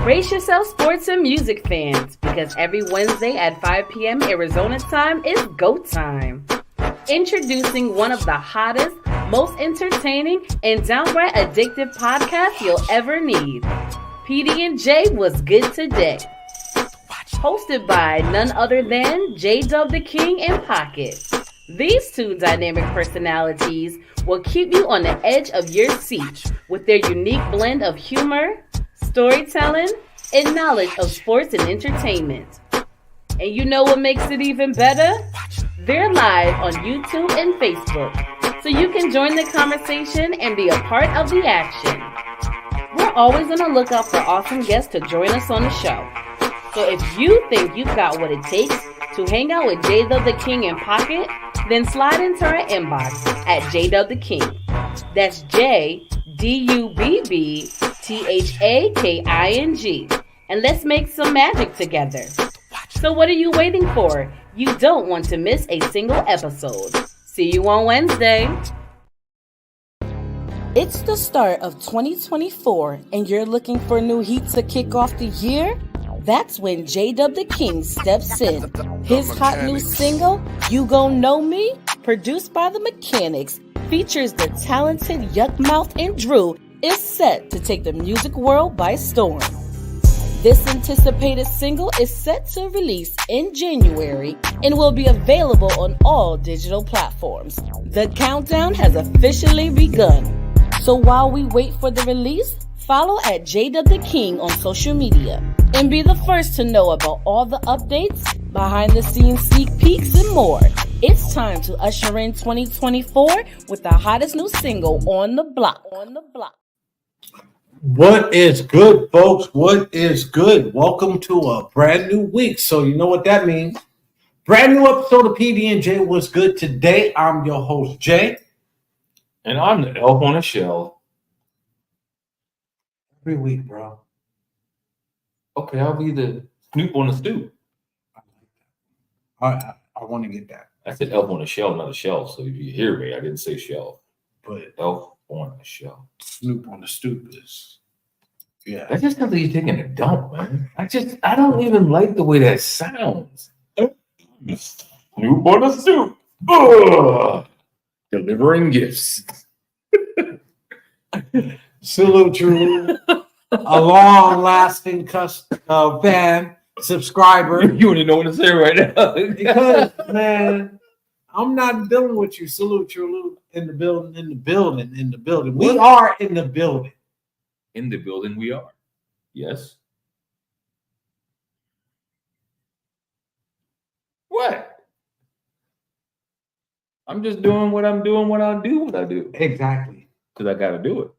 Brace yourself, sports and music fans, because every Wednesday at 5 p.m. Arizona time is go time. Introducing one of the hottest, most entertaining, and downright addictive podcasts you'll ever need. PD&J was good today. Hosted by none other than J-Dub the King and Pocket. These two dynamic personalities will keep you on the edge of your seat with their unique blend of humor, storytelling, and knowledge of sports and entertainment. And you know what makes it even better? They're live on YouTube and Facebook, so you can join the conversation and be a part of the action. We're always on the lookout for awesome guests to join us on the show. So if you think you've got what it takes to hang out with J-Dub the King and Pocket, then slide into our inbox at J-Dub the King. That's JDUBBTHAKING. And let's make some magic together. So what are you waiting for? You don't want to miss a single episode. See you on Wednesday. It's the start of 2024 and you're looking for new heat to kick off the year? That's when J-Dub the King steps in. His hot new single, You Gon' Know Me, produced by the Mechanics, features the talented Yuckmouth and Drew, is set to take the music world by storm. This anticipated single is set to release in January and will be available on all digital platforms. The countdown has officially begun. So while we wait for the release, follow at J-Dub the King on social media and be the first to know about all the updates, behind the scenes sneak peeks, and more. It's time to usher in 2024 with the hottest new single on the block. What is good, folks? What is good? Welcome to a brand new week. So you know what that means. Brand new episode of PD&J What's Good today. I'm your host, Jay. And I'm the elf on a shell. Every week, bro. Okay, I'll be the snoop on the stoop. I want to get that. I said elf on a shell, not a shelf. So if you hear me, I didn't say shelf. But Elf on a shell. Snoop on the stoop is, yeah. That's just something you're taking a dump, man. I don't even like the way that sounds. Snoop on the stoop. Ugh. Delivering gifts. Salute Drew. A long-lasting fan, subscriber. You don't even know what to say right now. Because, man, I'm not dealing with you. Salute you in the building. We are in the building. In the building we are. Yes. What? I'm just doing what I'm doing when I do what I do. Exactly. Because I got to do it.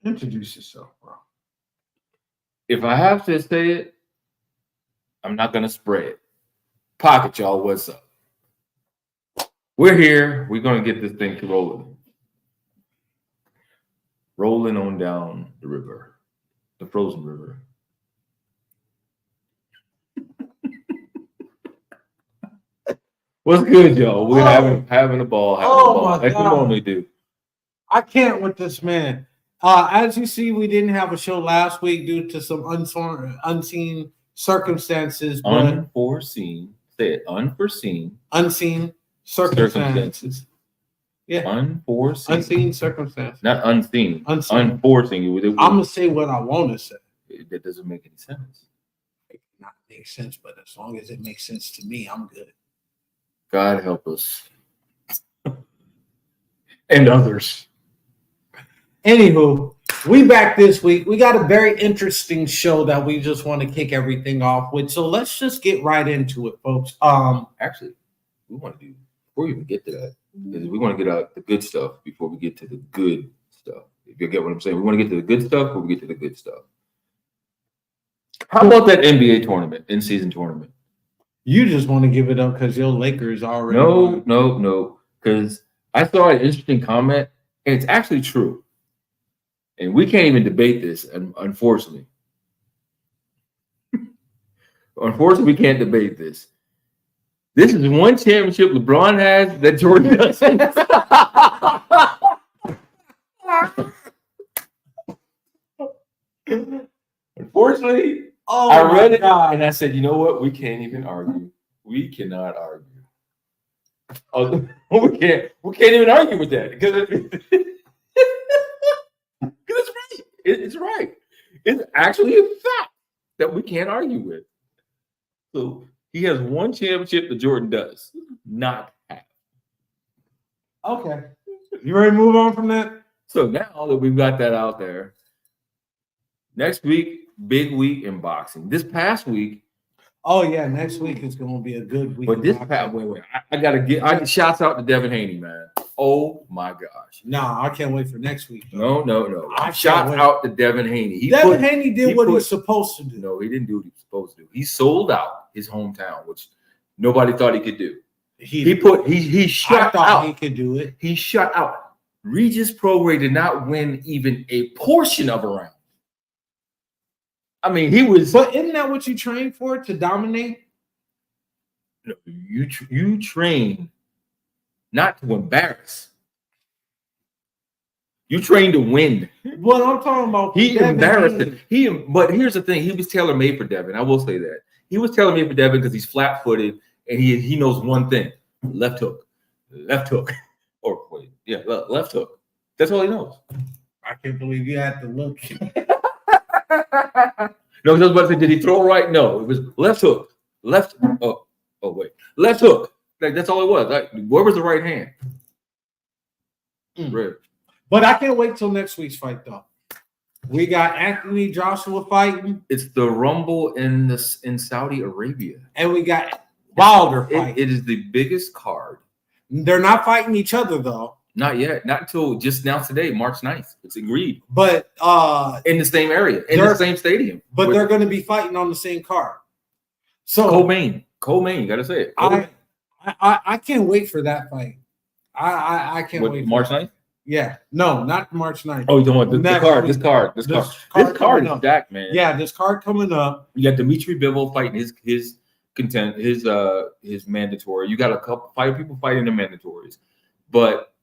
Introduce yourself, bro. If I have to say it, I'm not going to spray it. Pocket, y'all, what's up? We're here. We're going to get this thing rolling. Rolling on down the river, the frozen river. What's good, y'all? We're having a ball. My Like we God. normally do. I can't with this man. As you see, we didn't have a show last week due to some unseen circumstances. Unforeseen. Say it. Unforeseen. Unseen circumstances. Yeah. Unforeseen. Unseen circumstances. Not unseen. Unseen. Unforeseen. I'm going to say what I want to say. That doesn't make any sense. It not make sense, but as long as it makes sense to me, I'm good. God help us. And others. Anywho, we back this week. We got a very interesting show that we just want to kick everything off with. So let's just get right into it, folks. Actually, we want to do, before we even get to that, is we want to get out the good stuff before we get to the good stuff. If you get what I'm saying, we want to get to the good stuff before we get to the good stuff. How about that NBA tournament, in-season tournament? You just want to give it up because your Lakers already No. Because I saw an interesting comment, and it's actually true. And we can't even debate this, unfortunately. Unfortunately, we can't debate this. This is one championship LeBron has that Jordan doesn't. Fortunately, I read it and I said, you know what? We can't even argue. We cannot argue. Oh, we can't even argue with that because it's right. It's right. It's actually a fact that we can't argue with. So he has one championship that Jordan does not have. Okay. You ready to move on from that? So now that we've got that out there, next week, big week in boxing. This past week. Oh yeah, next week is going to be a good week. But this past wait, I gotta get shouts out to Devin Haney, man. Oh my gosh. Nah, I can't wait for next week. Though. No. Shouts out to Devin Haney. Devin Haney did what he was supposed to do. No, he didn't do what he was supposed to do. He sold out his hometown, which nobody thought he could do. He shut out. He could do it. He shut out. Regis Prograis did not win even a portion of a round. I mean, he was. But isn't that what you train for, to dominate? No, you train not to embarrass. You train to win. What I'm talking about. He embarrassed him. But here's the thing: he was tailor made for Devin. I will say that he was tailor made for Devin because he's flat footed and he knows one thing: left hook, or wait, yeah, left hook. That's all he knows. I can't believe you had to look. No, I was about to say, did he throw right? No, it was left hook. Left. Oh wait, left hook. Like that's all it was. Like where was the right hand? Right. But I can't wait till next week's fight, though. We got Anthony Joshua fighting. It's the Rumble in Saudi Arabia, and we got Wilder fighting. It is the biggest card. They're not fighting each other though. Not yet. Not until just now today, March 9th. It's agreed. But in the same area, in the same stadium. But they're going to be fighting on the same card. So co-main, you got to say it. I can't wait for that fight. I can't wait. March 9th? Yeah. No, not March 9th. Oh, you don't want this card. This card is stacked, man. Yeah, this card coming up. You got Dimitri Bivol fighting his mandatory. You got a couple people fighting the mandatories. But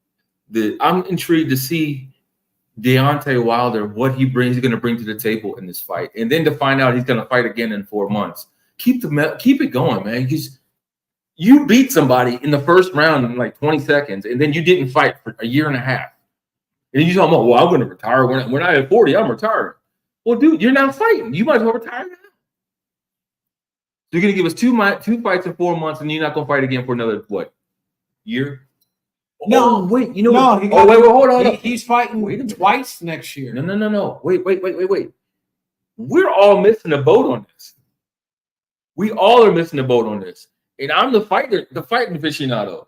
I'm intrigued to see Deontay Wilder, what he's going to bring to the table in this fight, and then to find out he's going to fight again in 4 months. Keep it going, man. Because you beat somebody in the first round in like 20 seconds, and then you didn't fight for a year and a half. And you talking about, well, I'm going to retire when I hit 40. I'm retiring. Well, dude, you're not fighting. You might as well retire now. You're going to give us two fights in 4 months, and you're not going to fight again for another year. No, wait. Wait, hold on. He's fighting twice next year. No. Wait. We're all missing the boat on this. We all are missing the boat on this. And I'm the fighting aficionado.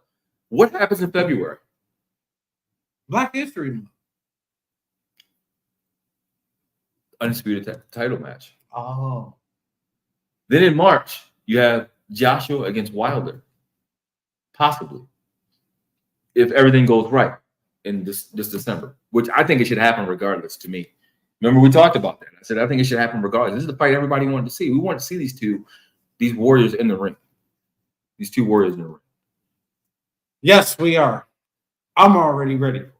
What happens in February? Black History Month. Undisputed title match. Oh. Then in March, you have Joshua against Wilder. Possibly. If everything goes right in this December, which I think it should happen regardless to me. Remember, we talked about that. I said, I think it should happen regardless. This is the fight everybody wanted to see. We want to see these warriors in the ring. These two warriors in the ring. Yes, we are. I'm already ready for it.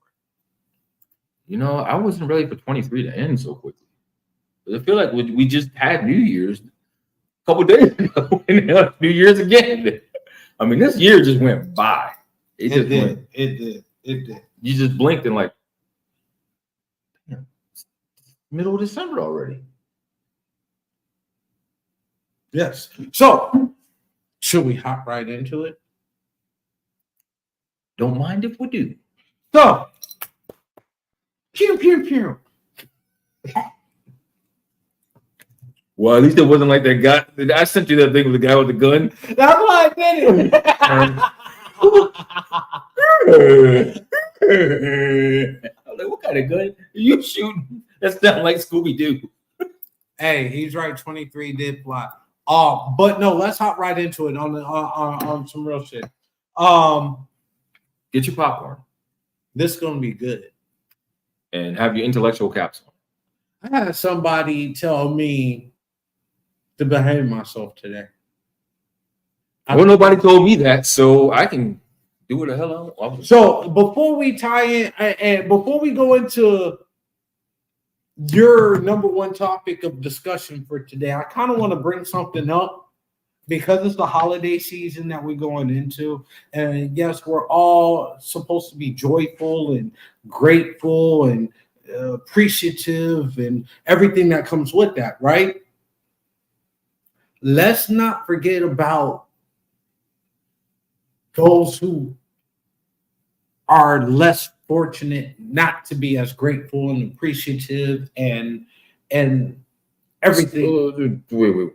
You know, I wasn't ready for 23 to end so quickly. I feel like we just had New Year's a couple days ago, and New Year's again. I mean, this year just went by. It did. You just blinked and like, middle of December already. Yes. So, should we hop right into it? Don't mind if we do. So, pew. Well, at least it wasn't like that guy. I sent you that thing with the guy with the gun. That's why I did it. I'm like, what kind of gun are you shooting? That sounds like Scooby-Doo. Hey, he's right. 23 did fly. But no, let's hop right into it on some real shit. Get your popcorn. This is gonna be good. And have your intellectual caps on. I had somebody tell me to behave myself today. Well, nobody told me that, so I can do what the hell I want. So before we tie in and before we go into your number one topic of discussion for today, I kind of want to bring something up because it's the holiday season that we're going into. And yes, we're all supposed to be joyful and grateful and appreciative and everything that comes with that, right? Let's not forget about those who are less fortunate not to be as grateful and appreciative and everything. Wait.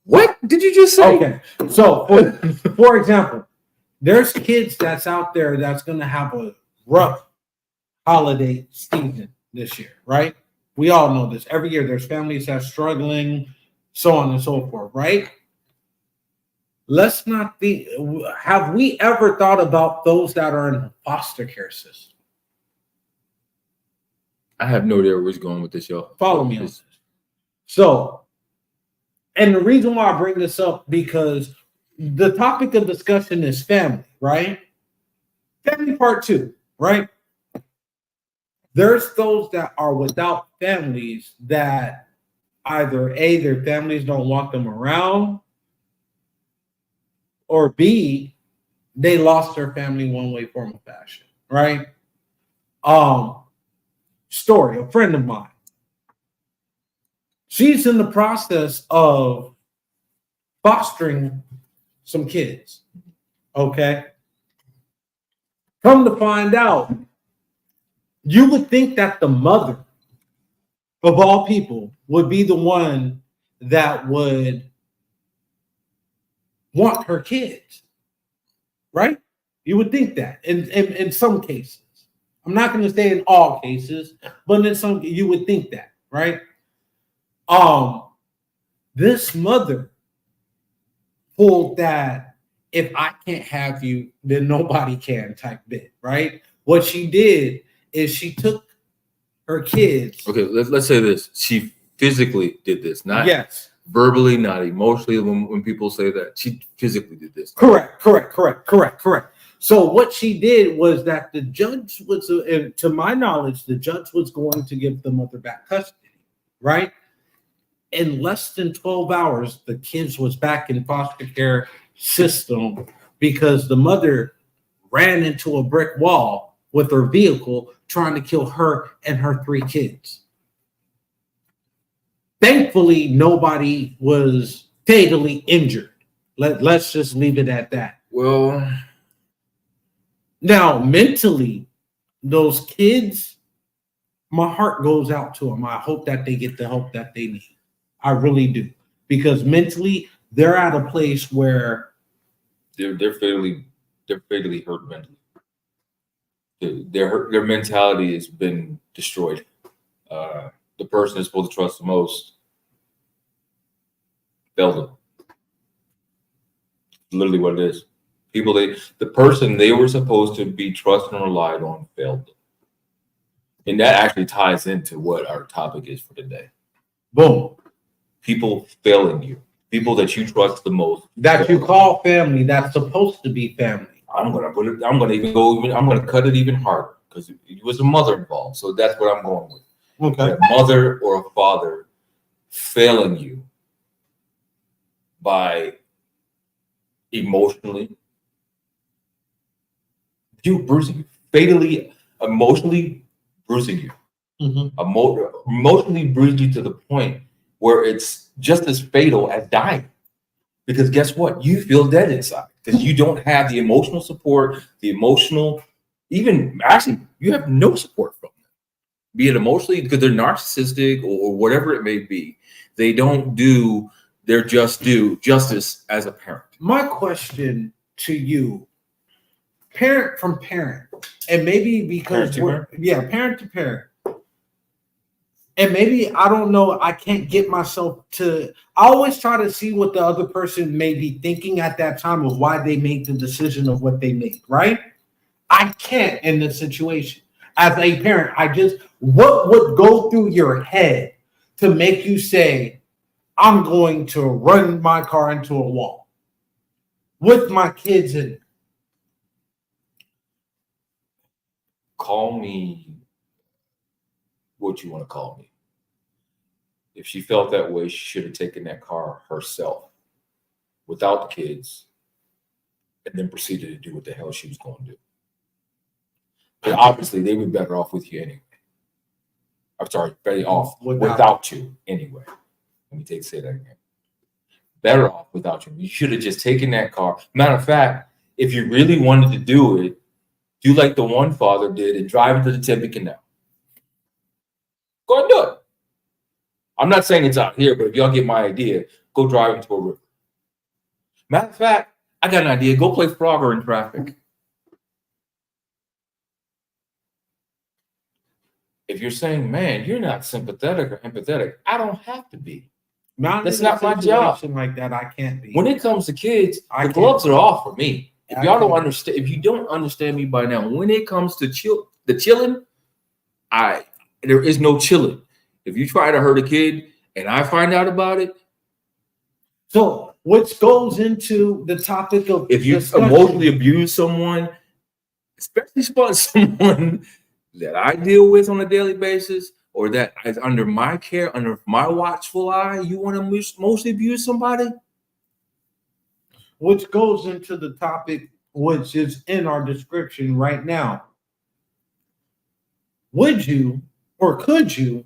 What did you just say? Okay, so for example, there's kids that's out there that's going to have a rough holiday season this year, right? We all know this. Every year, there's families that's struggling, so on and so forth, right? Let's not be. Have we ever thought about those that are in the foster care system? I have no idea where he's going with this, y'all. Follow me on this. So, and the reason why I bring this up because the topic of discussion is family, right? Family part 2, right? There's those that are without families that either A, their families don't want them around, or B, they lost their family one way, form, or fashion, right? Story, a friend of mine. She's in the process of fostering some kids, okay? Come to find out, you would think that the mother of all people would be the one that would want her kids, right? You would think that in some cases. I'm not going to say in all cases, but in some you would think that, right? This mother pulled that if I can't have you, then nobody can type bit, right? What she did is she took her kids. Okay, let's say this. She physically did this, not yes, verbally, not emotionally. When people say that, she physically did this. Correct. So what she did was that the judge was, to my knowledge, the judge was going to give the mother back custody, right? In less than 12 hours, the kids was back in foster care system because the mother ran into a brick wall with her vehicle trying to kill her and her 3 kids. Thankfully, nobody was fatally injured. Let's just leave it at that. Well, now mentally, those kids, my heart goes out to them. I hope that they get the help that they need. I really do, because mentally they're at a place where they're fatally hurt mentally. Their mentality has been destroyed. The person they're supposed to trust the most failed them. Literally what it is. The person they were supposed to be trusted and relied on failed them. And that actually ties into what our topic is for today. boom, People failing you. People that you trust the most. that you call family, that's supposed to be family. I'm gonna cut it even harder because it was a mother involved. So that's what I'm going with. Okay. A mother or a father failing you by emotionally, bruising you, fatally, emotionally bruising you, emotionally bruising you to the point where it's just as fatal as dying. Because guess what? You feel dead inside because you don't have the emotional support, even actually, you have no support from them. Be it emotionally, because they're narcissistic or whatever it may be. They don't do their justice as a parent. My question to you, parent from parent, and maybe because parent to parent. And maybe, I don't know, I can't get myself to, I always try to see what the other person may be thinking at that time of why they made the decision of what they made, right? I can't in this situation. As a parent, what would go through your head to make you say, I'm going to run my car into a wall with my kids in it? Call me what you want to call me. If she felt that way, she should have taken that car herself without the kids and then proceeded to do what the hell she was going to do. But obviously, they were better off with you anyway. I'm sorry, better off without you anyway. Let me say that again. Better off without you. You should have just taken that car. Matter of fact, if you really wanted to do it, do like the one father did and drive it to the Tempe Canal. Go and do it. I'm not saying it's out here, but if y'all get my idea, go drive into a river. Matter of fact, I got an idea. Go play Frogger in traffic. If you're saying, man, you're not sympathetic or empathetic, I don't have to be. That's not my job. Like that, I can't be. When it comes to kids, the gloves are off for me. If y'all don't understand, if you don't understand me by now, when it comes to chilling, there is no chilling. If you try to hurt a kid and I find out about it. So which goes into the topic of if you emotionally abuse someone, especially someone that I deal with on a daily basis or that is under my care, under my watchful eye, you want to mostly abuse somebody? Which goes into the topic which is in our description right now. Would you or could you,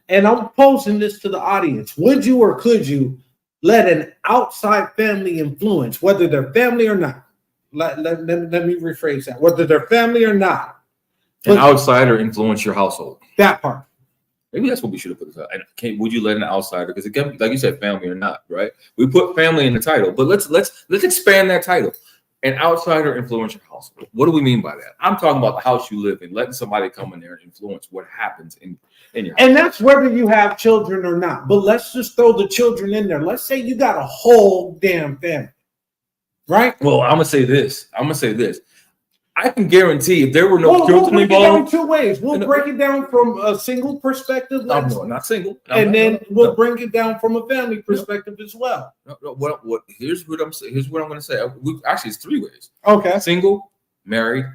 and I'm posing this to the audience, would you or could you let an outside family influence, whether they're family or not? Let me rephrase that. Whether they're family or not. An outsider influence your household. That part. Maybe that's what we should have put. Would you let an outsider? Because again, like you said, family or not, right? We put family in the title, but let's expand that title. An outsider influence your household. What do we mean by that? I'm talking about the house you live in, letting somebody come in there and influence what happens in your house. And that's whether you have children or not. But let's just throw the children in there. Let's say you got a whole damn family, right? Well, I'm gonna say this. I can guarantee if there were no children we'll involved. It down 2 ways. We'll break it down from a single perspective. No, not single. We'll bring it down from a family perspective as well. Here's what I'm saying. Here's what I'm going to say. Actually, it's 3 ways. Okay. Single, married,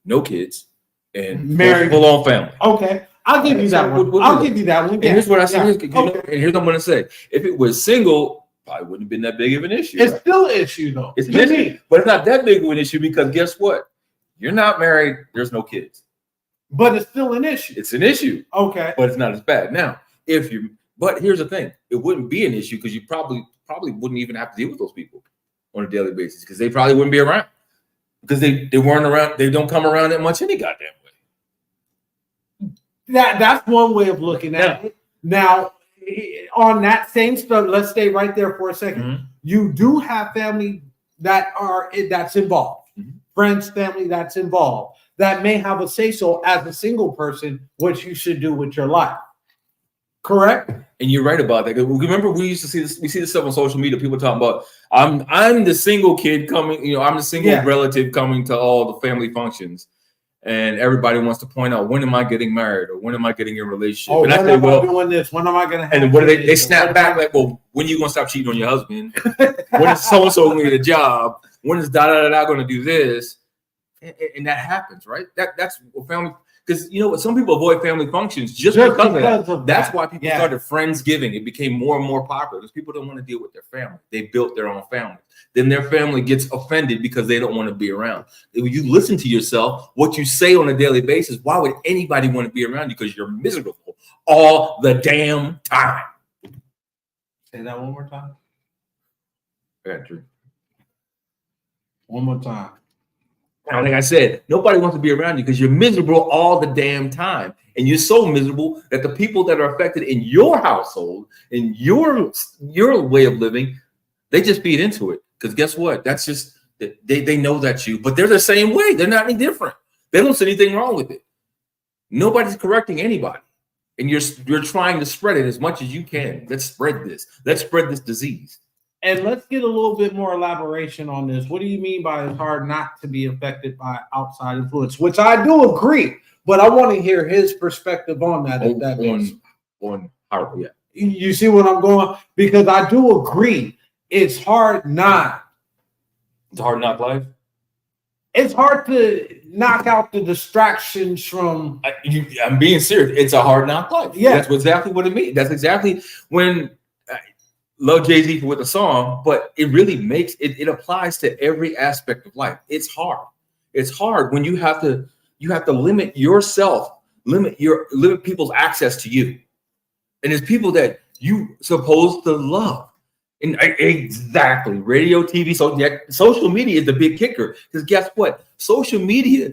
no kids, and married, full-on family. Okay. I'll give you that one. I'll give you that one. And here's what I say. And here's what I'm going to say. If it was single, probably wouldn't have been that big of an issue. It's still an issue, though. It's an issue, but it's not that big of an issue because guess what? You're not married. There's no kids. But it's still an issue. It's an issue. Okay. But it's not as bad. Now, but here's the thing. It wouldn't be an issue because you probably wouldn't even have to deal with those people on a daily basis because they probably wouldn't be around because they weren't around. They don't come around that much any goddamn way. That's one way of looking at it. Now, on that same stuff, let's stay right there for a second. Mm-hmm. You do have family that's involved. Mm-hmm. Friends, family that's involved that may have a say-so as a single person what you should do with your life. Correct? And you're right about that. Remember, we used to see this. We see this stuff on social media. People talking about, I'm the single kid coming. I'm the single relative coming to all the family functions, and everybody wants to point out when am I getting married or when am I getting in a relationship? Oh, and when am I doing this? When am I going to? And what do they snap back like, well, when are you going to stop cheating on your husband? When is so and so going to get a job? When is going to do this? And that happens, right? That's what family. Because you know what, some people avoid family functions just because of that. That's why people started Friendsgiving. It became more and more popular because people don't want to deal with their family. They built their own family. Then their family gets offended because they don't want to be around. If you listen to yourself, what you say on a daily basis, why would anybody want to be around you? Because you're miserable all the damn time. Say that one more time. Andrew. One more time. Now, like I said, nobody wants to be around you because you're miserable all the damn time. And you're so miserable that the people that are affected in your household, in your way of living, they just feed into it. Because guess what? That's just, they know that's you, but they're the same way. They're not any different. They don't see anything wrong with it. Nobody's correcting anybody. And you're trying to spread it as much as you can. Let's spread this. Let's spread this disease. And let's get a little bit more elaboration on this. What do you mean by it's hard not to be affected by outside influence? Which I do agree, but I want to hear his perspective on that. You see what I'm going? Because I do agree. It's hard not. It's hard not life. it's hard to knock out the distractions from. I'm being serious. It's a hard knock life. Yeah, that's exactly what it means. That's exactly when I love Jay-Z with the song, but it really makes it. It applies to every aspect of life. It's hard. It's hard when you have to limit yourself, limit people's access to you, and it's people that you supposed to love. And exactly, radio, TV, so yeah, social media is the big kicker. Because guess what? Social media,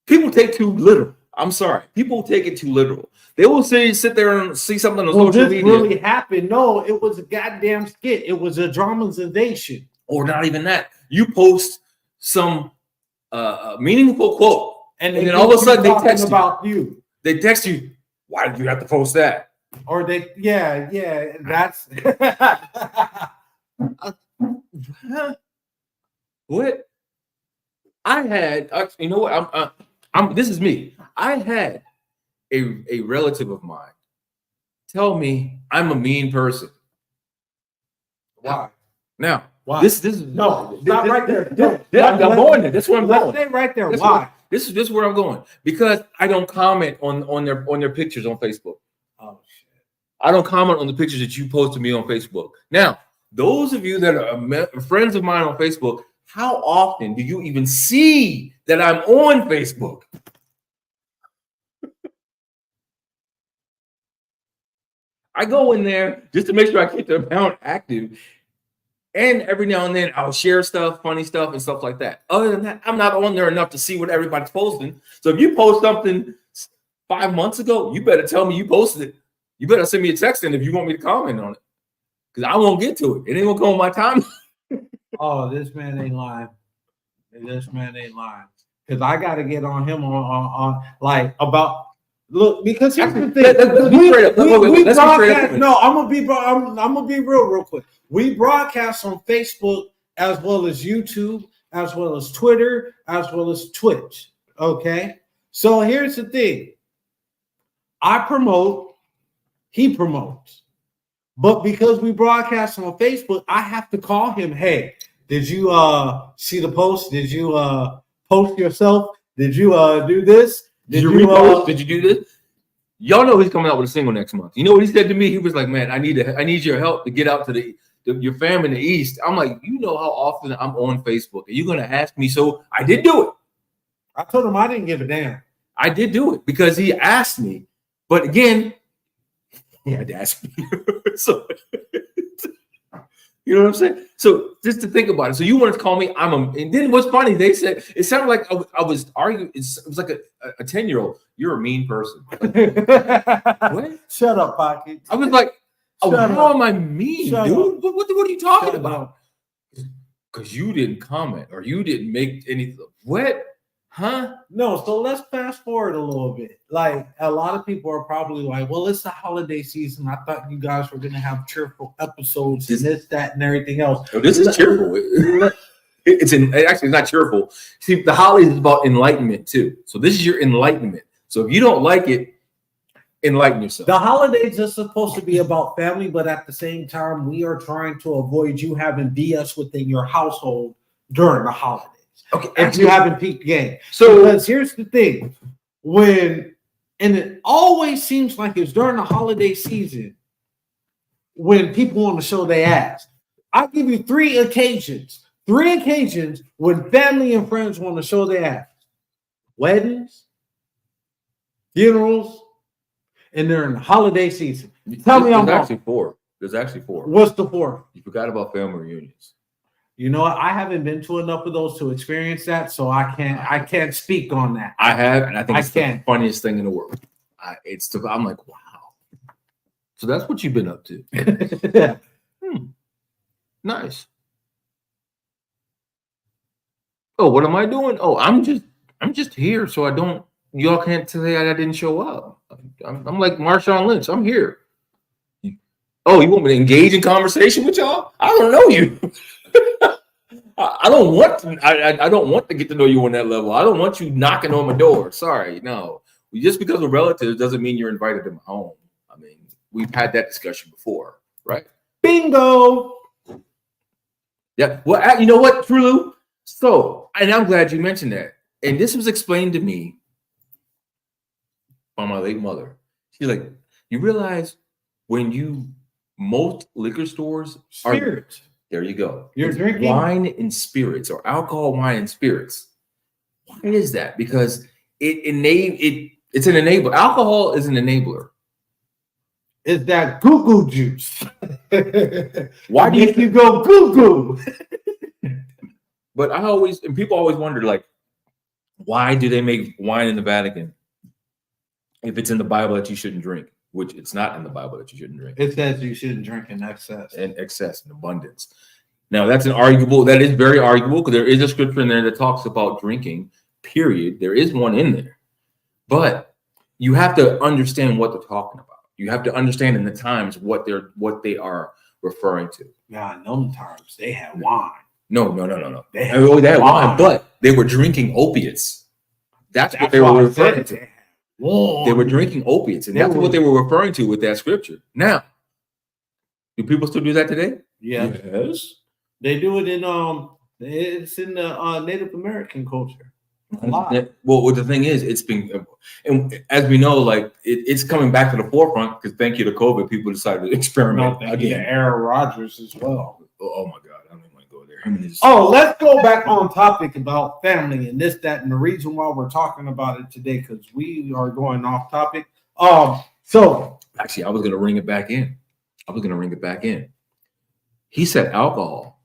people take too literal. I'm sorry, people take it too literal. They will sit there and see something on social media. Really happened? No, it was a goddamn skit. It was a dramatization, or not even that. You post some meaningful quote, and then all of a sudden they text you. They text you. Why did you have to post that? Or that's what I had. You know what? I'm. This is me. I had a relative of mine tell me I'm a mean person. Why? Now, why? This is no. Stop right there. I'm going there. That's where I'm going. Stay right there. Why? This is where I'm going, because I don't comment on their pictures on Facebook. Oh shit! I don't comment on the pictures that you post to me on Facebook. Now, those of you that are friends of mine on Facebook, how often do you even see that I'm on Facebook? I go in there just to make sure I keep the account active. And every now and then I'll share stuff, funny stuff, and stuff like that. Other than that, I'm not on there enough to see what everybody's posting. So if you post something 5 months ago, you better tell me you posted it. You better send me a text in if you want me to comment on it, because I won't get to it. It ain't gonna come on my time. Oh, this man ain't lying. This man ain't lying. Because I got to get on him on like about. Look, because here's the thing. We broadcast. No, I'm gonna be real quick. We broadcast on Facebook as well as YouTube, as well as Twitter, as well as Twitch. Okay, so here's the thing. I promote, he promotes, but because we broadcast on Facebook, I have to call him. Hey, did you see the post? Did you post yourself? Did you do this? Did you repost? Did you do this? Y'all know he's coming out with a single next month. You know what he said to me? He was like, "Man, I need your help to get out to your fam in the East." I'm like, you know how often I'm on Facebook, and you're gonna ask me? So I did do it. I told him I didn't give a damn. I did do it because he asked me. But again, he had to ask me. So you know what I'm saying? So just to think about it. So you wanted to call me? And then what's funny? They said it sounded like I was arguing. It was like a 10-year-old. You're a mean person. What? Shut up, Pocket. I was like, how am I mean, dude? What are you talking about? Because you didn't comment or you didn't make anything. What? Huh? No, so let's fast forward a little bit. Like, a lot of people are probably like, well, it's the holiday season. I thought you guys were going to have cheerful episodes and this, that, and everything else. No, this is cheerful. It's not cheerful. See, the holidays is about enlightenment too. So this is your enlightenment. So if you don't like it, enlighten yourself. The holidays are supposed to be about family, but at the same time, we are trying to avoid you having BS within your household during the holidays. Okay, if you haven't peaked game. So because here's the thing, and it always seems like it's during the holiday season when people want to show their ass. I'll give you three occasions when family and friends want to show their ass: weddings, funerals, and during the holiday season. Tell me I'm wrong. There's actually four. What's the fourth? You forgot about family reunions. You know what? I haven't been to enough of those to experience that, so I can't speak on that. I have, and I think it's the funniest thing in the world. I'm like, wow. So that's what you've been up to. Nice. Oh, what am I doing? Oh, I'm just here, so y'all can't say I didn't show up. I'm like Marshawn Lynch. I'm here. Oh, you want me to engage in conversation with y'all? I don't know you. I don't want to get to know you on that level. I don't want you knocking on my door. Sorry, no. Just because we're relatives doesn't mean you're invited to my home. I mean, we've had that discussion before, right? Bingo. Yeah. Well, you know what, True Lou? So, and I'm glad you mentioned that. And this was explained to me by my late mother. She's like, you realize when most liquor stores Spirits. There you go. You're It's drinking wine and spirits, or alcohol, wine, and spirits. Why is that? Because it's an enabler. Alcohol is an enabler. It's that goo-goo juice. Why do you go goo-goo? But people always wonder, like, why do they make wine in the Vatican if it's in the Bible that you shouldn't drink? Which it's not in the Bible that you shouldn't drink. It says you shouldn't drink in excess. In excess, in abundance. Now, that is very arguable, because there is a scripture in there that talks about drinking, period. There is one in there. But you have to understand what they're talking about. You have to understand in the times what they are referring to. Yeah, in those times, they had wine. No. They had wine, but they were drinking opiates. That's what they were referring to. They were drinking opiates, and that's what they were referring to with that scripture. Now, do people still do that today? Yes. They do it in it's in the Native American culture. A lot. Well, the thing is, it's been, and as we know, like it's coming back to the forefront because thank you to COVID, people decided to experiment again. Aaron Rodgers as well. Oh my God, I don't even want to go there. Let's go back on topic about family and this, that, and the reason why we're talking about it today, because we are going off topic. So actually, I was gonna ring it back in. He said alcohol.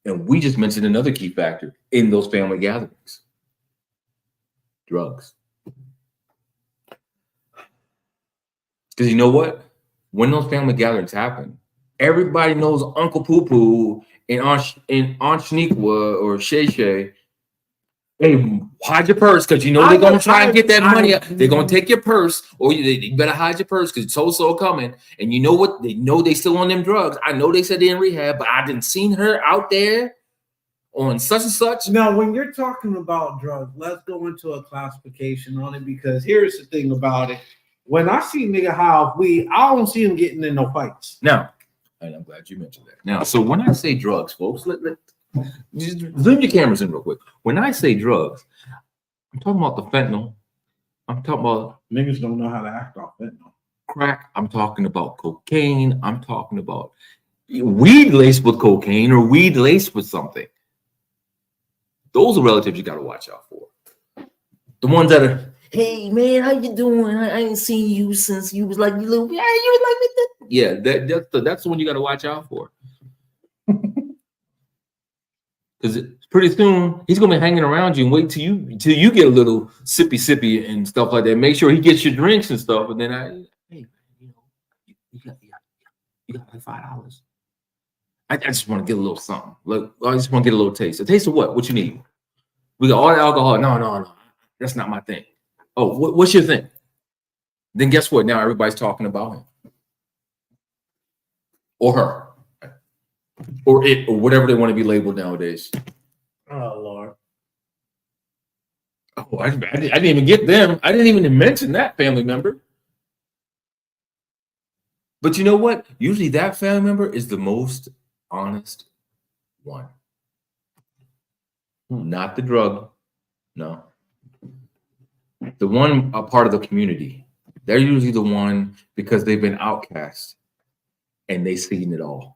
And we just mentioned another key factor in those family gatherings: drugs. Because you know what? When those family gatherings happen, everybody knows Uncle Poo Poo and Aunt Shaniqua or Shay Shay. Hey, hide your purse, because you know they're gonna try and get that money. They're gonna take your purse, or you better hide your purse because so coming. And you know what? They know they still on them drugs. I know they said they're in rehab, but I didn't seen her out there on such and such. Now, when you're talking about drugs, let's go into a classification on it, because here's the thing about it. When I see nigga high off weed, I don't see him getting in no fights. Now, and I'm glad you mentioned that. Now, so when I say drugs, folks, just zoom your cameras in real quick. When I say drugs, I'm talking about the fentanyl. I'm talking about niggas don't know how to act off fentanyl. Crack. I'm talking about cocaine. I'm talking about weed laced with cocaine or weed laced with something. Those are relatives you got to watch out for. The ones that are, hey man, how you doing? I ain't seen you since you was like little. Yeah, you was like that. Yeah, that's the one you got to watch out for. Because pretty soon he's gonna be hanging around you and wait till you get a little sippy and stuff like that. Make sure he gets your drinks and stuff, and then hey, you got like $5. I just want to get a little something. Look, I just want to get a little taste. A taste of what? What you need? We got all the alcohol. No. That's not my thing. Oh, what's your thing? Then guess what? Now everybody's talking about him. Or her. Or it, or whatever they want to be labeled nowadays. Oh, Lord. Oh, I didn't even get them. I didn't even mention that family member. But you know what? Usually that family member is the most honest one. Not the drug. No. The one a part of the community. They're usually the one because they've been outcast and they've seen it all.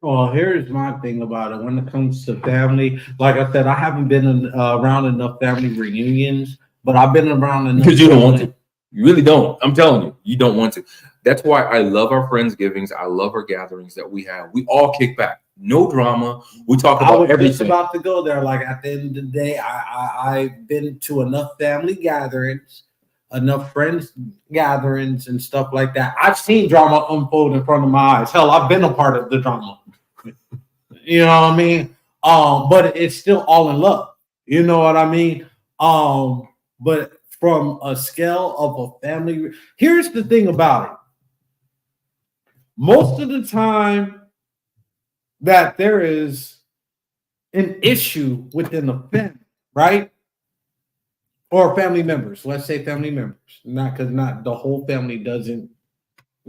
Well, here's my thing about it. When it comes to family, like I said, I haven't been around enough family reunions, but I've been around enough. Because you don't want to. You really don't. I'm telling you, you don't want to. That's why I love our Friendsgivings. I love our gatherings that we have. We all kick back. No drama. We talk about everything. I was just about to go there. Like at the end of the day, I've been to enough family gatherings, enough friends gatherings and stuff like that. I've seen drama unfold in front of my eyes. Hell, I've been a part of the drama. You know what I mean? But it's still all in love. You know what I mean? But from a scale of a family, here's the thing about it. Most of the time that there is an issue within the family, right? Or family members. Let's say family members. Not because not the whole family doesn't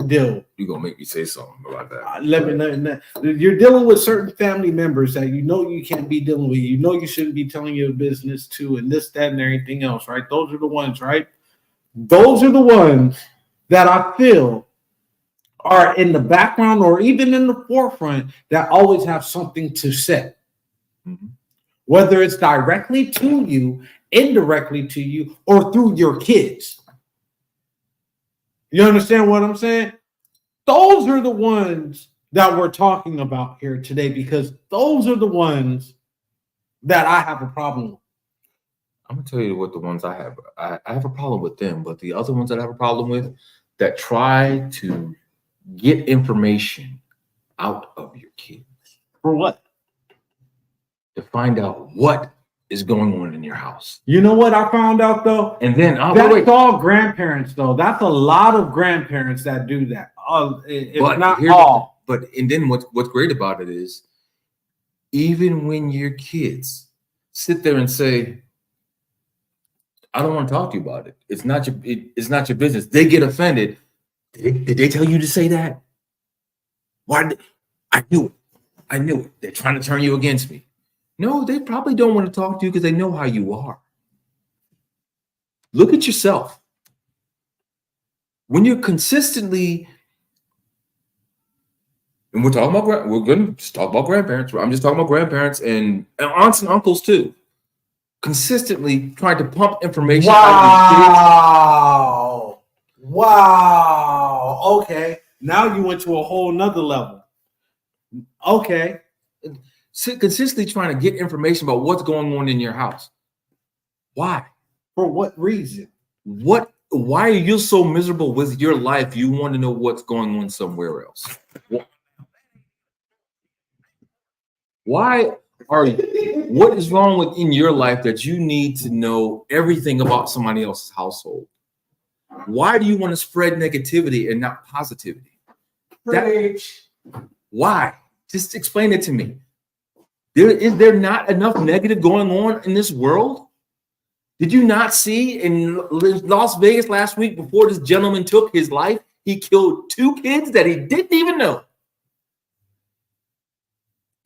deal. You're gonna make me say something about that. You're dealing with certain family members that you know you can't be dealing with. You know you shouldn't be telling your business to, and this, that, and everything else, right? Those are the ones, right? Those are the ones that I feel are in the background or even in the forefront that always have something to say. Mm-hmm. Whether it's directly to you, indirectly to you, or through your kids. You understand what I'm saying? Those are the ones that we're talking about here today, because those are the ones that I have a problem with. I'm gonna tell you what the ones I have. I have a problem with them, but the other ones that I have a problem with that try to get information out of your kids. For what? To find out what is going on in your house. You know what I found out though? And then that's all grandparents though. That's a lot of grandparents that do that. It's not all. And then what's great about it is, even when your kids sit there and say, I don't want to talk to you about it. It's not your business. They get offended. Did they tell you to say that? Why? I knew it. They're trying to turn you against me. No, they probably don't want to talk to you because they know how you are. Look at yourself. When you're consistently, and we're going to just talk about grandparents. I'm just talking about grandparents and aunts and uncles too. Consistently trying to pump information out of your kids. Wow. Okay. Now you went to a whole nother level. Okay. Consistently trying to get information about what's going on in your house. Why? For what reason? Why are you so miserable with your life? You want to know what's going on somewhere else. What is wrong in your life that you need to know everything about somebody else's household? Why do you want to spread negativity and not positivity? Why? Just explain it to me. Is there not enough negative going on in this world? Did you not see in Las Vegas last week, before this gentleman took his life, he killed 2 kids that he didn't even know?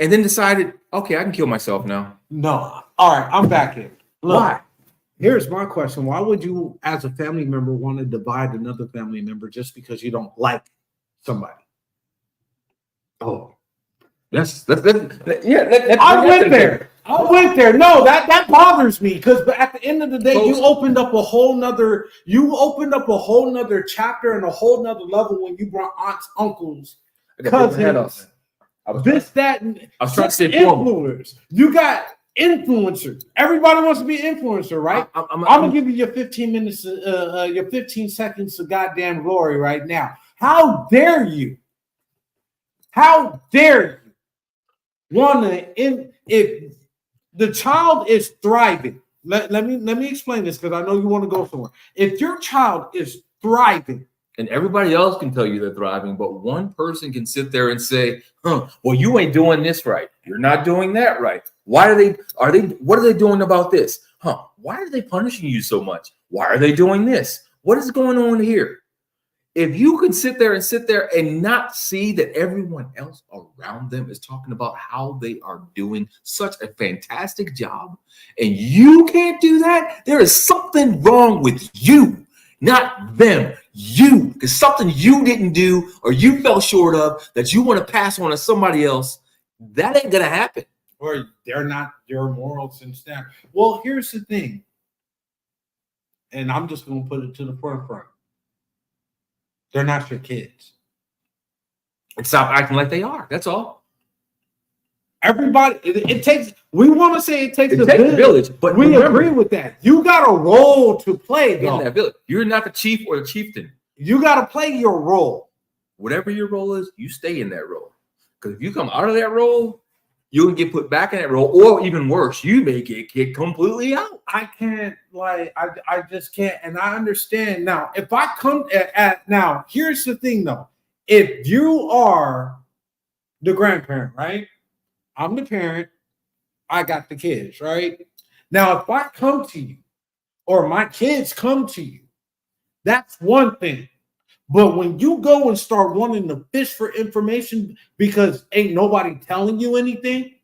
And then decided, okay, I can kill myself now. No. All right, I'm back in. Look, why? Here's my question. Why would you, as a family member, want to divide another family member just because you don't like somebody? Oh. I went there. No, that bothers me, because at the end of the day, you opened up a whole nother chapter and a whole nother level when you brought aunts, uncles, cousins, this, that, and I was trying to say influencers. You got influencers. Everybody wants to be an influencer, right? I'm gonna give you your 15 minutes, your 15 seconds of goddamn glory right now. How dare you? How dare you? If the child is thriving, let me explain this, because I know you want to go somewhere. If your child is thriving, and everybody else can tell you they're thriving, but one person can sit there and say, well, you ain't doing this right. You're not doing that right. What are they doing about this? Why are they punishing you so much? Why are they doing this? What is going on here? If you can sit there and not see that everyone else around them is talking about how they are doing such a fantastic job, and you can't do that, there is something wrong with you, not them. You, because something you didn't do or you fell short of that you want to pass on to somebody else, that ain't gonna happen. Or they're not your morals and standards. Well, here's the thing, and I'm just gonna put it to the forefront. They're not your kids. And stop acting like they are. That's all. Everybody, it takes. We want to say it takes a village, but we agree with that. You got a role to play, though. In that village, you're not the chief or the chieftain. You got to play your role. Whatever your role is, you stay in that role. Because if you come out of that role, you can get put back in that role, or even worse, you may get kicked completely out. I can't, I just can't. And I understand now. If I come now, here's the thing though. If you are the grandparent, right? I'm the parent. I got the kids, right? Now, if I come to you, or my kids come to you, that's one thing. But when you go and start wanting to fish for information because ain't nobody telling you anything,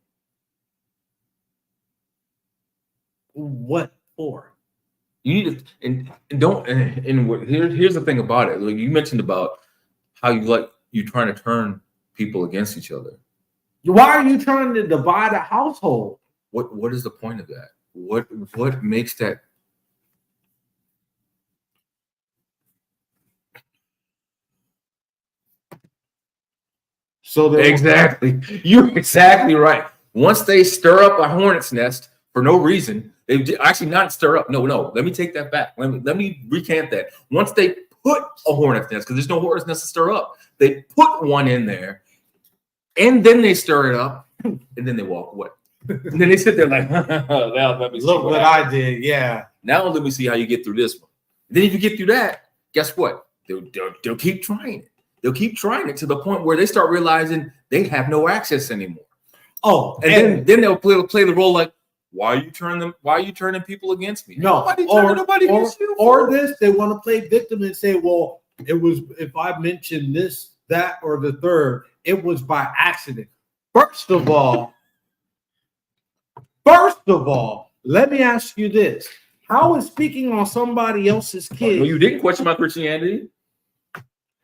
what for? You need to, and don't, and here's the thing about it. Like you mentioned about how you trying to turn people against each other. Why are you trying to divide a household? What is the point of that? What makes that? So exactly, you're exactly right. Once they stir up a hornet's nest for no reason, they actually not stir up. No, let me take that back. Let me recant that. Once they put a hornet's nest, because there's no hornet's nest to stir up, they put one in there, and then they stir it up, and then they walk away. And then they sit there like, now let me look what I did. Yeah. Now let me see how you get through this one. Then if you get through that, guess what? They'll keep trying it. They'll keep trying it to the point where they start realizing they have no access anymore. Oh, and then they'll play the role like, why are you turning people against me? No, or this, they want to play victim and say, well, it was, if I mentioned this, that, or the third, it was by accident. First of all, let me ask you this. How is speaking on somebody else's kid? No, you didn't question my Christianity.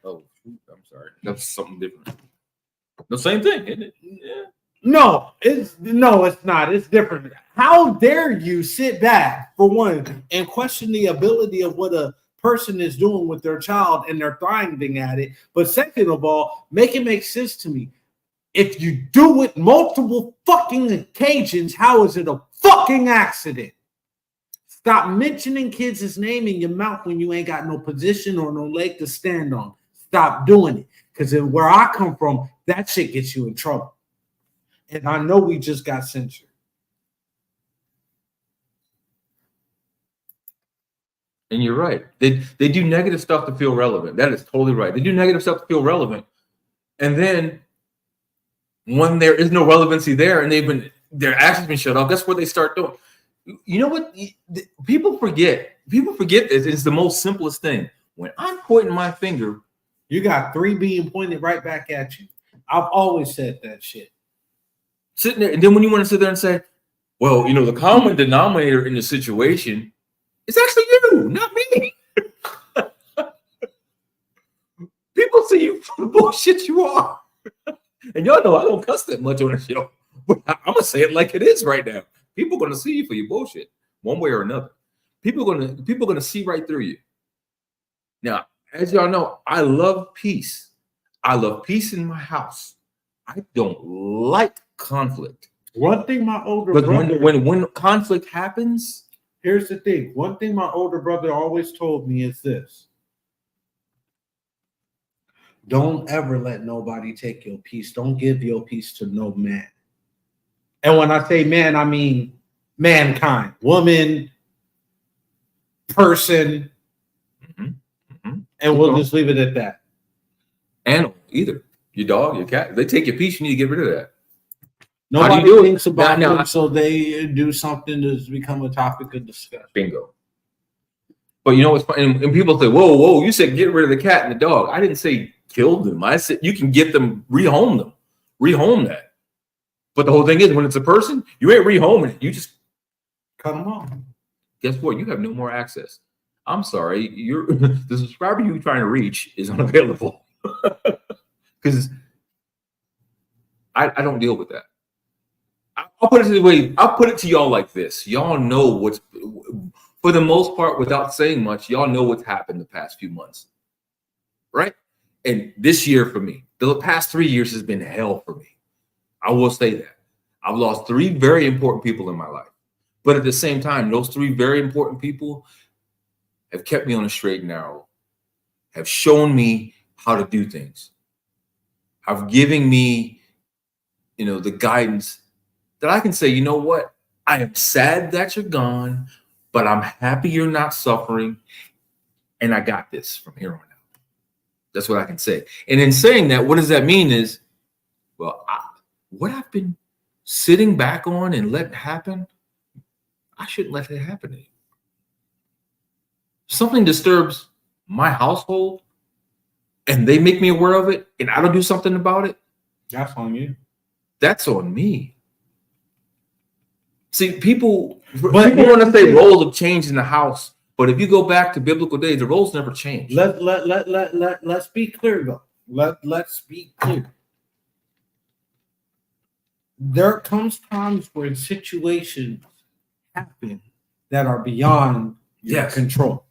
Oh, I'm sorry. That's something different. The same thing, isn't it? Yeah. No, it's not. It's different. How dare you sit back, for one, and question the ability of what a person is doing with their child and they're thriving at it. But second of all, make it make sense to me. If you do it multiple fucking occasions, how is it a fucking accident? Stop mentioning kids' name in your mouth when you ain't got no position or no leg to stand on. Stop doing it. Because where I come from, that shit gets you in trouble. And I know we just got censored. And you're right. They do negative stuff to feel relevant. That is totally right. They do negative stuff to feel relevant. And then when there is no relevancy there and their actions been shut off, guess what they start doing? You know what? People forget. People forget this. It's the most simplest thing. When I'm pointing my finger, you got 3 being pointed right back at you. I've always said that shit. Sitting there, and then when you want to sit there and say, well, you know, the common denominator in the situation is actually you, not me. People see you for the bullshit you are. And y'all know I don't cuss that much on the show. But I'm going to say it like it is right now. People are going to see you for your bullshit one way or another. People are going to see right through you. Now, as y'all know, I love peace. I love peace in my house. I don't like conflict. One thing my older brother, when conflict happens, here's the thing. One thing my older brother always told me is this: don't ever let nobody take your peace. Don't give your peace to no man. And when I say man, I mean mankind, woman, person, and we'll just leave it at that. Animal, either your dog, your cat. They take your peace. You need to get rid of that. Nobody thinks about them, so they do something that's become a topic of discussion. Bingo. But you know what's funny? And people say, whoa, you said get rid of the cat and the dog. I didn't say kill them. I said you can get them, rehome that. But the whole thing is, when it's a person, you ain't rehoming it. You just cut them off. Guess what? You have no more access. I'm sorry. The subscriber you're trying to reach is unavailable. Because I don't deal with that. I'll put it to y'all like this. Y'all know what's, for the most part, without saying much, y'all know what's happened the past few months. Right? And this year for me, the past 3 years has been hell for me. I will say that. I've lost 3 very important people in my life. But at the same time, those 3 very important people have kept me on a straight and narrow, have shown me how to do things, have given me, the guidance that I can say, you know what? I am sad that you're gone, but I'm happy you're not suffering. And I got this from here on out. That's what I can say. And in saying that, what does that mean is, well, what I've been sitting back on and letting happen, I shouldn't let that happen to you. Something disturbs my household, and they make me aware of it, and I don't do something about it, that's on you. That's on me. See, people want to say roles have changed in the house, but if you go back to biblical days, the roles never changed. Let's be clear though. Let's be clear. There comes times where situations happen that are beyond your control.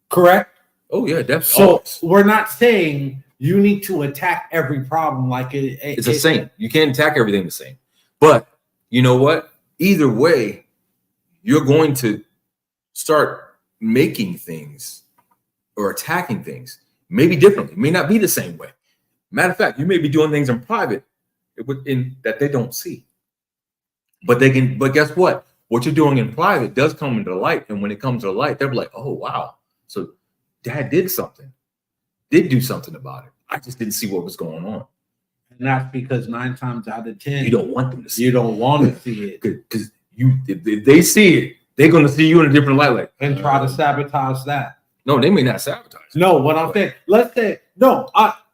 Correct? Oh yeah, definitely. So we're not saying you need to attack every problem like it's the same. You can't attack everything the same. But you know what? Either way, you're going to start making things or attacking things maybe differently. It may not be the same way. Matter of fact, you may be doing things in private that they don't see. But they can. But guess what? What you're doing in private does come into the light, and when it comes to the light, they're like, "Oh wow, so Dad did do something about it. I just didn't see what was going on." And that's because 9 times out of 10, you don't want them to see. You don't want to see it because if they see it, they're going to see you in a different light, like and try to sabotage that. No, they may not sabotage. No, what I'm saying. Let's say no.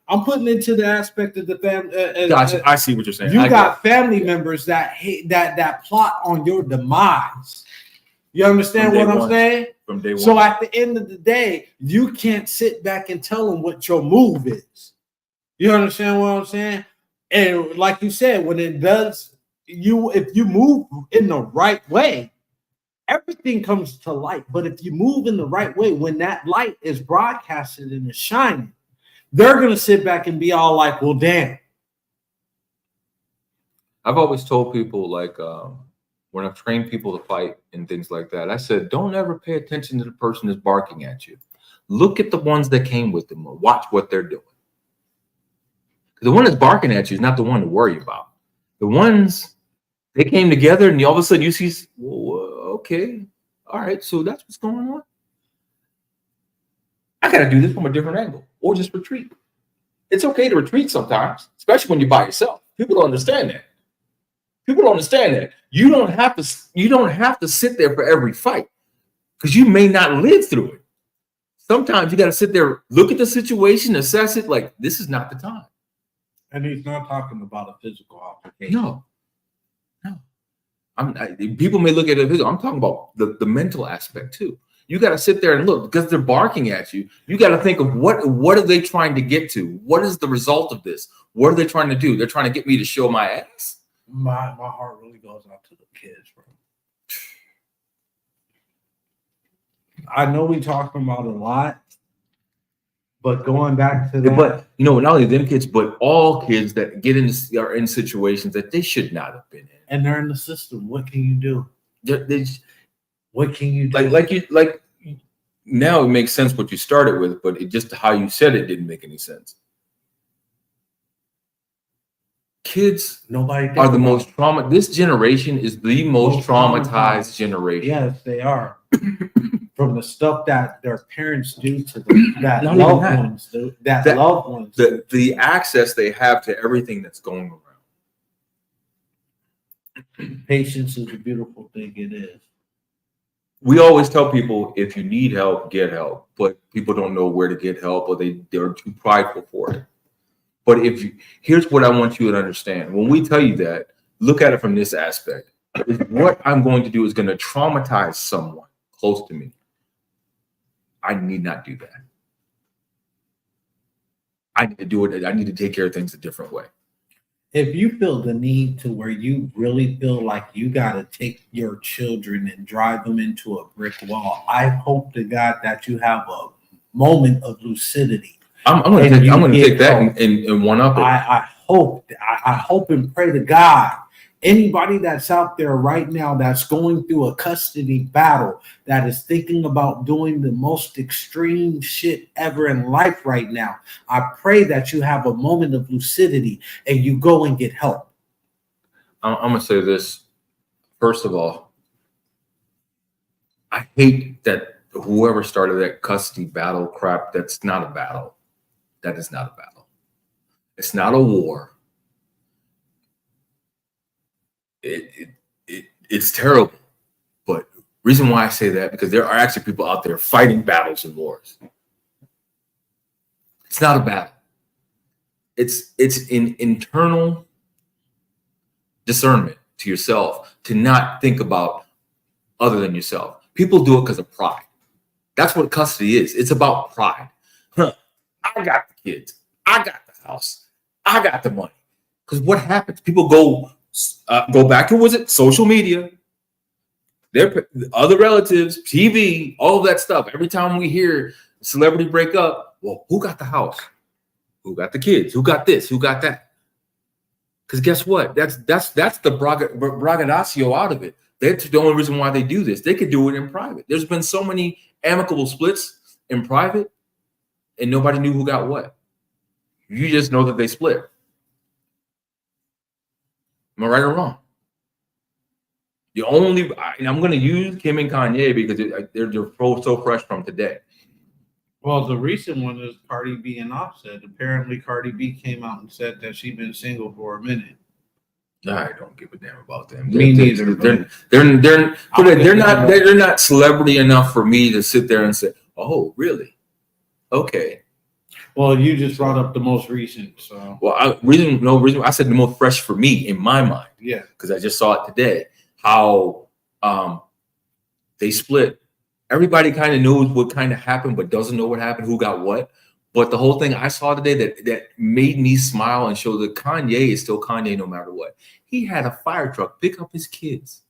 I'm putting into the aspect of the family. Gotcha. I see what you're saying. You got family members that hate that plot on your demise. You understand what I'm saying? From day one. So at the end of the day, you can't sit back and tell them what your move is. You understand what I'm saying? And like you said, when it does, if you move in the right way, everything comes to light. But if you move in the right way, when that light is broadcasted and is shining, they're going to sit back and be all like, well, damn. I've always told people, like, when I've trained people to fight and things like that, I said, don't ever pay attention to the person that's barking at you. Look at the ones that came with them or watch what they're doing. The one that's barking at you is not the one to worry about. The ones, they came together and all of a sudden you see, well, okay, all right, so that's what's going on. I got to do this from a different angle or just retreat. It's okay to retreat sometimes, especially when you're by yourself. People don't understand that. People don't understand that. You don't have to sit there for every fight because you may not live through it. Sometimes you got to sit there, look at the situation, assess it, like this is not the time. And he's not talking about a physical altercation. No. People may look at it physical. I'm talking about the mental aspect too. You got to sit there and look because they're barking at you. You got to think of what are they trying to get to? What is the result of this? What are they trying to do? They're trying to get me to show my ass. My heart really goes out to the kids, bro. I know we talk about a lot, but going back to that, but not only them kids, but all kids that are in situations that they should not have been in, and they're in the system. What can you do? What can you do? Like now it makes sense what you started with, but just how you said it didn't make any sense. Kids are the most trauma. This generation is the most traumatized generation. Yes, they are. From the stuff that their parents do to them, loved ones, the access they have to everything that's going around. Patience is a beautiful thing. It is. We always tell people if you need help, get help, but people don't know where to get help, or they're too prideful for it. But here's what I want you to understand. When we tell you that, look at it from this aspect. What I'm going to do is going to traumatize someone close to me. I need not do that. I need to do it. I need to take care of things a different way. If you feel the need to where you really feel like you got to take your children and drive them into a brick wall, I hope to God that you have a moment of lucidity. I'm going to take that and one up it. I hope and pray to God. Anybody that's out there right now that's going through a custody battle, that is thinking about doing the most extreme shit ever in life right now, I pray that you have a moment of lucidity and you go and get help. I'm going to say this. First of all, I hate that whoever started that custody battle crap, that's not a battle. That is not a battle. It's not a war. It's terrible. But reason why I say that, because there are actually people out there fighting battles and wars. It's not a battle. it's in internal discernment to yourself to not think about other than yourself. People do it because of pride. That's what custody is. It's about pride. Huh. I got the kids. I got the house. I got the money. Because what happens? People go back to, was it social media? Their other relatives, TV, all of that stuff. Every time we hear a celebrity break up, well, who got the house? Who got the kids? Who got this? Who got that? Because guess what? That's the braggadocio out of it. That's the only reason why they do this. They could do it in private. There's been so many amicable splits in private, and nobody knew who got what. You just know that they split. Am I right or wrong? The only, and I'm going to use Kim and Kanye because they're so fresh from today. Well, the recent one is Cardi B and Offset. Apparently, Cardi B came out and said that she's been single for a minute. I don't give a damn about them. Me neither. They're not celebrity enough for me to sit there and say, "Oh, really? Okay." Well, you just brought up the most recent, so. Well, I said the most fresh for me in my mind. Yeah, because I just saw it today. How they split. Everybody kind of knows what kind of happened, but doesn't know what happened, who got what. But the whole thing I saw today that made me smile and show that Kanye is still Kanye no matter what. He had a fire truck pick up his kids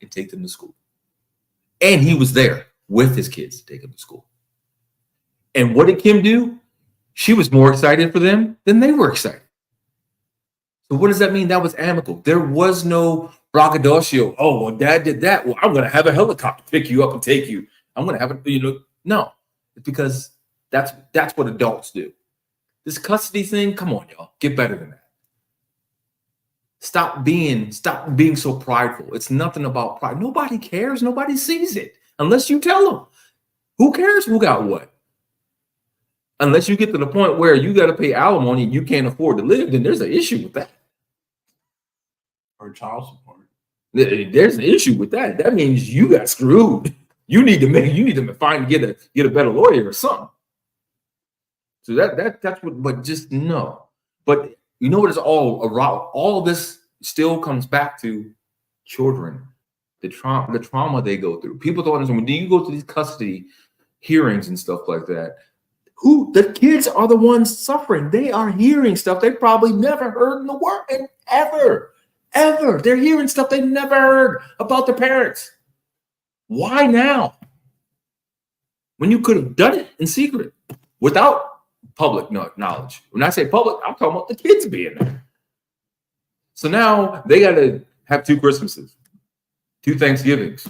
and take them to school. And he was there with his kids to take them to school. And what did Kim do? She was more excited for them than they were excited. So what does that mean? That was amicable. There was no braggadocio. Oh, well, dad did that. Well, I'm going to have a helicopter pick you up and take you. I'm going to have it, no. It's because that's what adults do. This custody thing, come on, y'all. Get better than that. Stop being so prideful. It's nothing about pride. Nobody cares. Nobody sees it unless you tell them. Who cares who got what? Unless you get to the point where you got to pay alimony and you can't afford to live, then there's an issue with that. Or child support. There's an issue with that. That means you got screwed. You need to find get a better lawyer or something. So that's what. But just no. But you know what it's all around. All of this still comes back to children, the trauma they go through. People don't understand when you go to these custody hearings and stuff like that. The kids are the ones suffering. They are hearing stuff they probably never heard in the world and ever. They're hearing stuff they never heard about their parents. Why now? When you could have done it in secret without public knowledge. When I say public, I'm talking about the kids being there. So now they got to have 2 Christmases, 2 Thanksgivings,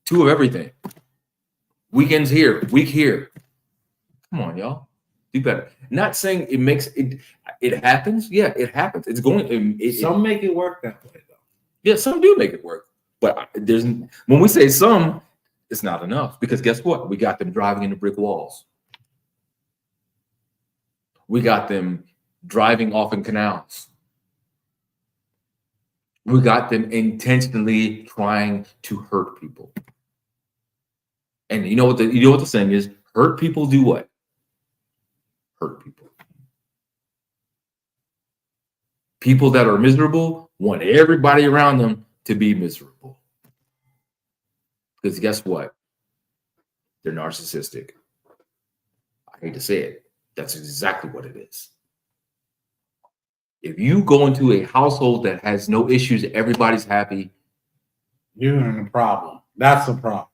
2 of everything. Weekends here, week here. Come on, y'all. Do better. Not saying it makes it. It happens. Yeah, it happens. It's going. Some make it work that way, though. Yeah, some do make it work. But when we say some, it's not enough because guess what? We got them driving into brick walls. We got them driving off in canals. We got them intentionally trying to hurt people. And you know what the saying is? Hurt people do what? Hurt people. People that are miserable want everybody around them to be miserable. Because guess what? They're narcissistic. I hate to say it. That's exactly what it is. If you go into a household that has no issues, everybody's happy. You're in a problem. That's a problem.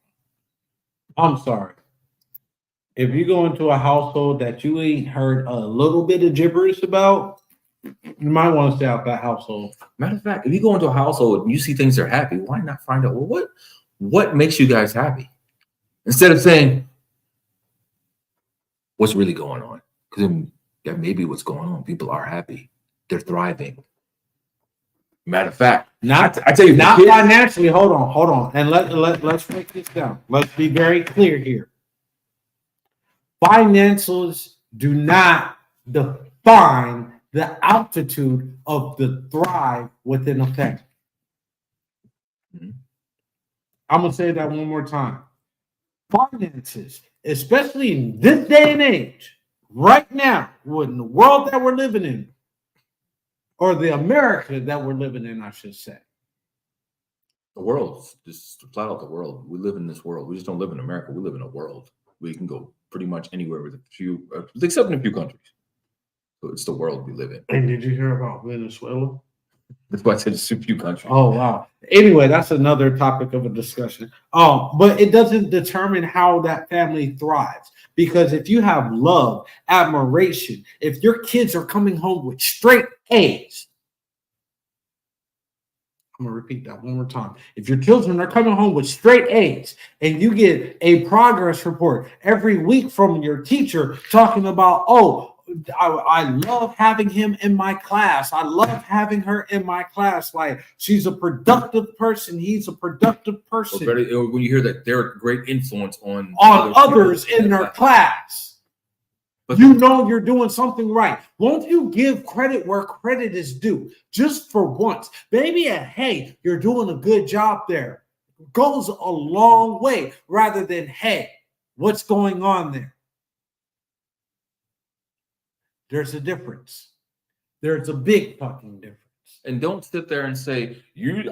I'm sorry. If you go into a household that you ain't heard a little bit of gibberish about, you might want to stay out that household. Matter of fact, if you go into a household and you see things are happy, why not find out, well, what makes you guys happy? Instead of saying, what's really going on? Because that may be what's going on. People are happy. They're thriving. Matter of fact, I tell you, not financially. Hold on. And let's break this down. Let's be very clear here. Financials do not define the altitude of the thrive within a family. Mm-hmm. I'm going to say that one more time. Finances, especially in this day and age, right now, in the world that we're living in, or the America that we're living in, I should say. The world, just flat out the world. We live in this world. We just don't live in America. We live in a world. We can go pretty much anywhere with a few, except in a few countries. So it's the world we live in. And did you hear about Venezuela? That's why I said just a few countries. Oh, wow. Anyway, that's another topic of a discussion. But it doesn't determine how that family thrives. Because if you have love, admiration, if your kids are coming home with straight A's, I'm going to repeat that one more time. If your children are coming home with straight A's and you get a progress report every week from your teacher talking about, oh, I love having him in my class. I love having her in my class. Like, she's a productive person. He's a productive person. When you hear that, they're a great influence on others in their class. But you know you're doing something right. Won't you give credit where credit is due? Just for once. Maybe hey, you're doing a good job there. Goes a long way rather than, hey, what's going on there? There's a difference. There's a big fucking difference. And don't sit there and say,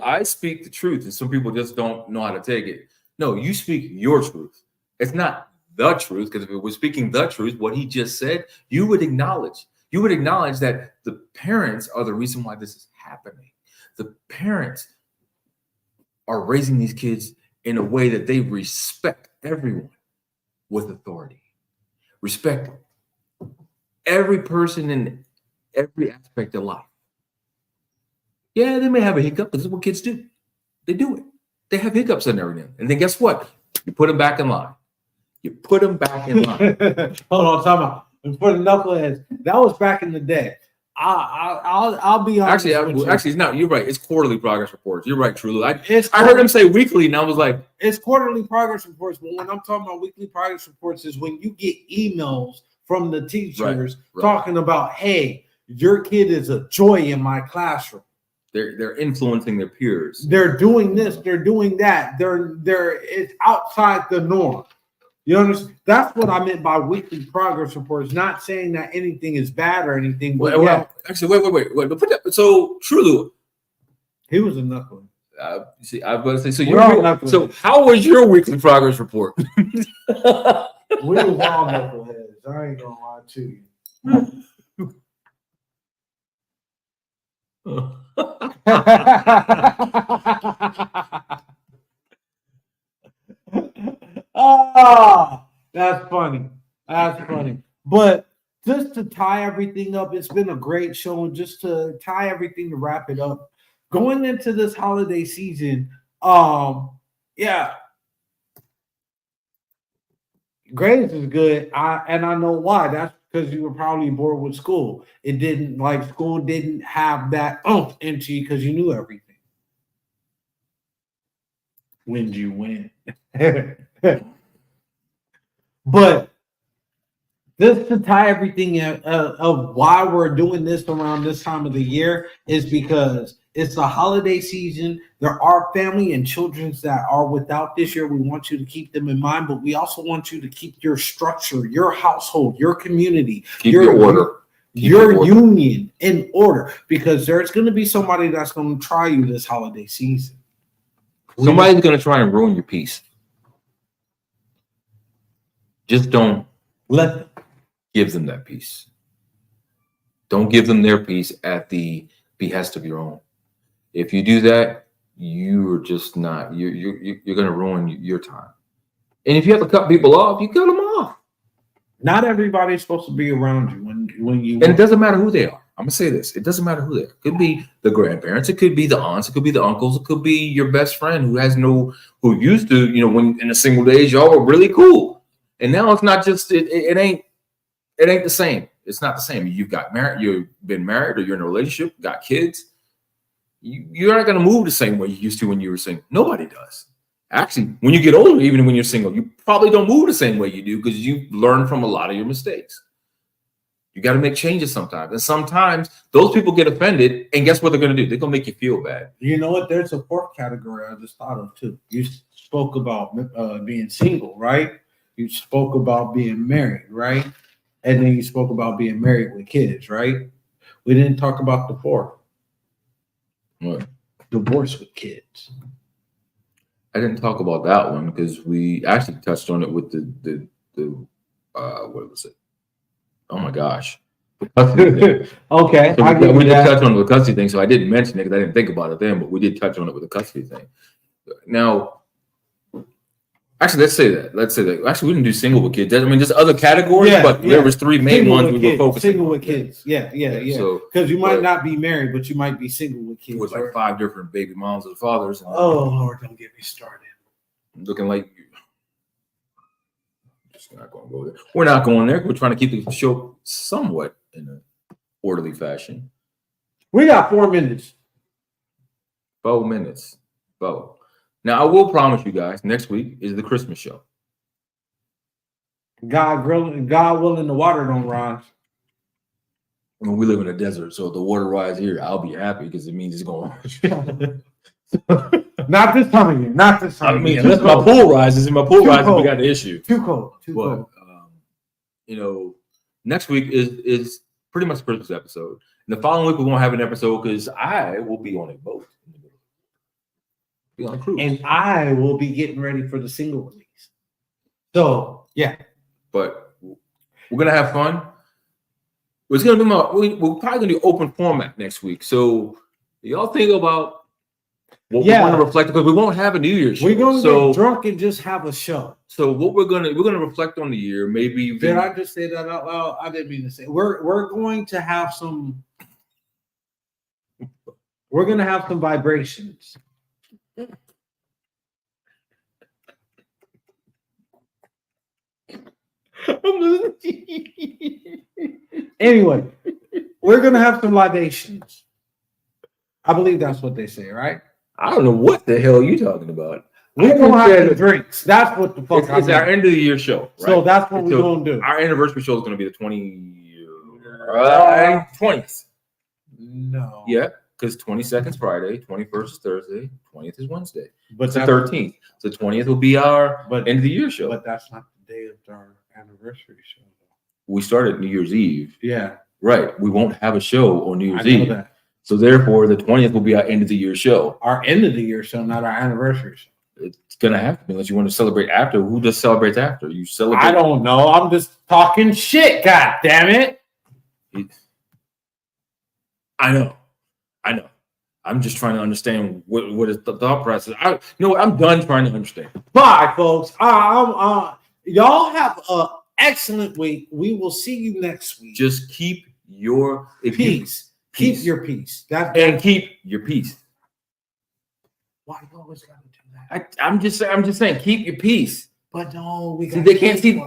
I speak the truth, and some people just don't know how to take it. No, you speak your truth. It's not the truth, because if it was speaking the truth, what he just said, you would acknowledge that the parents are the reason why this is happening. The parents are raising these kids in a way that they respect everyone with authority. Respect every person in every aspect of life. Yeah, they may have a hiccup, but this is what kids do. They do it. They have hiccups and everything. And then guess what? You put them back in line. You put them back in line. Hold on, time out. For the knuckleheads, that was back in the day. I'll be honest. Actually, no, you're right. It's quarterly progress reports. You're right, Trulu. I heard him say weekly, and I was like, it's quarterly progress reports. But when I'm talking about weekly progress reports, is when you get emails from the teachers talking about, hey, your kid is a joy in my classroom. They're influencing their peers. They're doing this. They're doing that. It's outside the norm. You understand? That's what I meant by weekly progress reports. Not saying that anything is bad or anything. But actually, wait. But put that. So Trulu, he was a knucklehead. See, I was going to say. So how was your weekly progress report? We was all knuckleheads. I ain't gonna lie to you. Oh, that's funny. That's funny. But just to tie everything up, it's been a great show. And just to tie everything to wrap it up, going into this holiday season, yeah, grades is good. I know why. That's because you were probably bored with school. School didn't have that oomph into you because you knew everything. When you win. But just to tie everything of why we're doing this around this time of the year is because it's the holiday season. There are family and children that are without this year. We want you to keep them in mind, but we also want you to keep your structure, your household, your community, your order, your union in order, because there's going to be somebody that's going to try you this holiday season. Somebody's going to try and ruin your peace. Just don't give them that peace. Don't give them their peace at the behest of your own. If you do that, you're just not. You're going to ruin your time. And if you have to cut people off, you cut them off. Not everybody's supposed to be around you when you. And it doesn't matter who they are. I'm gonna say this. It doesn't matter who they are. It could be the grandparents. It could be the aunts. It could be the uncles. It could be your best friend who used to, when in the single days, y'all were really cool. And now it's not just, it ain't the same. It's not the same. You've got married, you've been married, or you're in a relationship, got kids. You're not going to move the same way you used to when you were single. Nobody does. Actually, when you get older, even when you're single, you probably don't move the same way you do because you learn from a lot of your mistakes. You got to make changes sometimes. And sometimes those people get offended, and guess what they're going to do? They're going to make you feel bad. You know what? There's a fourth category I just thought of too. You spoke about being single, right? You spoke about being married, right? and then you spoke about being married with kids, right? We didn't talk about the fourth. What? Divorce with kids. I didn't talk about that one because we actually touched on it with the what was it? Oh my gosh. Okay. So we did touch on the custody thing, so I didn't mention it because I didn't think about it then, but we did touch on it with the custody thing. Now, actually, let's say that. Actually, we didn't do single with kids. I mean, there's other categories, but there was three main single ones we were focusing single on. with kids. Yeah. So, because you might not be married, but you might be single with kids. With like 5 different baby moms and fathers. And oh Lord, don't get me started. Looking like you. Just not going to go there. We're not going there. We're trying to keep the show somewhat in an orderly fashion. We got 4 minutes. 4 minutes. 4. Now, I will promise you guys, next week is the Christmas show. God willing, the water don't rise. I mean, we live in a desert, so if the water rise here, I'll be happy because it means it's going. Not this time of year. Not this time. I mean, unless my pool rises, and my pool rises, we got the issue. Too cold. Too cold. Next week is pretty much the Christmas episode. And the following week we won't have an episode because I will be on a boat. Be on a cruise. And I will be getting ready for the single release. So yeah. But we're gonna have fun. It's gonna be we're probably gonna do open format next week. So y'all think about what we want to reflect because we won't have a New Year's show. We're gonna get drunk and just have a show. So what we're gonna reflect on the year. Maybe did I just say that out loud? I didn't mean to say. We're going to have some. We're gonna have some vibrations. Anyway, we're gonna have some libations. I believe that's what they say, right? I don't know what the hell you're talking about. We're gonna have the drinks. That's what the fuck. It's our end of the year show, right? So that's what we're gonna do. Our anniversary show is gonna be the 20th. No. Yeah, because 22nd is Friday, 21st is Thursday, 20th is Wednesday. But it's the 13th. So 20th will be our end of the year show. But that's not the day of our anniversary show. We started New Year's Eve. Yeah. Right. We won't have a show on New Year's Eve. That. So therefore, the 20th will be our end of the year show. Our end of the year show, not our anniversary show. It's gonna have to be unless you want to celebrate after. Who just celebrates after? You celebrate. I don't know. I'm just talking shit. God damn it. I know. I'm just trying to understand what is the thought process. I'm done trying to understand. Bye, folks. Y'all have an excellent week. We will see you next week. Just keep your peace. Keep your peace. And keep your peace. Why you always gotta do that? I'm just saying, keep your peace. But no, they can't see the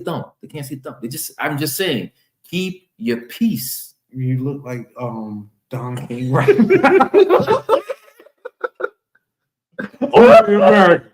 thumb. They can't see the thumb. I'm just saying, keep your peace. You look like Don King right now. Only in America.